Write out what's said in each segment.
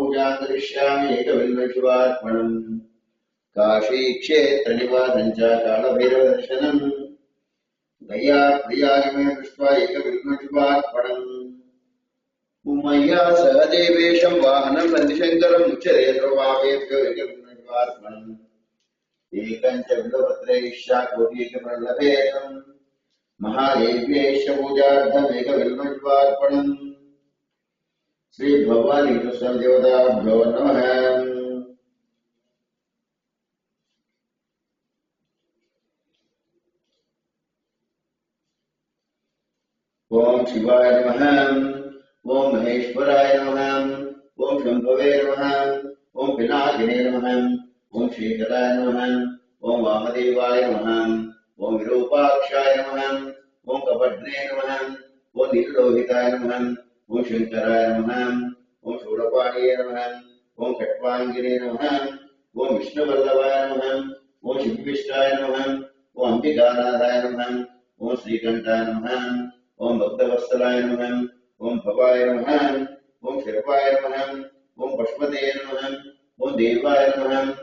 पूजां करिष्यामि एकबिल्वशिवार्पणम् काशीक्षेत्रनिवासं च कालभैरवदर्शनम् दया प्रियागमे दृष्ट्वा एकबिल्वशिवार्पणम् उमय्या सहदेवेशं वाहनं नन्दिशङ्करम् उच्यते ध्रुवावेभ्यो एकबिल्वशिवार्पणम् एकं च बिल्वपत्रैश्च कोटिकप्रलभेदम् महादेव्यैश्च पूजार्थम् एकबिल्वशिवार्पणम् श्री भवानी देवताभ्यो नमः। ओम शिवाय नमः। ओम महेश्वराय नमः। ओम शंभवे नमः। ओम पिनाकिने नमः। ओम शेखराय नमः। ओम वामदेवाय नमः। ओम विरूपाक्षाय नमः। ओम कपड्ने नमः। ओम नीललोहिताय नमः। ओम शंकराय नमः। ओम शूलपाणिये नमः। ओम खट्वांगिने नमः। ओम विष्णुवल्लभाय नमः। ओम शिवविष्टाय नमः। ओम अंबिकानाथाय नमः। ओम श्रीकंठाय नमः। ओम भक्तवत्सलाय नमः। ओम भवाय नमः। ओम शिरपाय नमः। ओम पशुपते नमः। ओम देवाय नमः।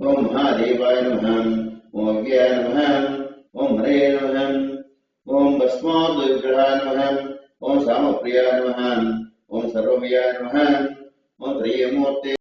ओम महादेवाय नमः। ओम अव्याय नमः। ओम हरे नमः। ओम भस्मोद्विग्रहाय नमः। ओम सामप्रियाय नमः। ओम सर्वमयाय नमः। ओम त्रयमूर्ते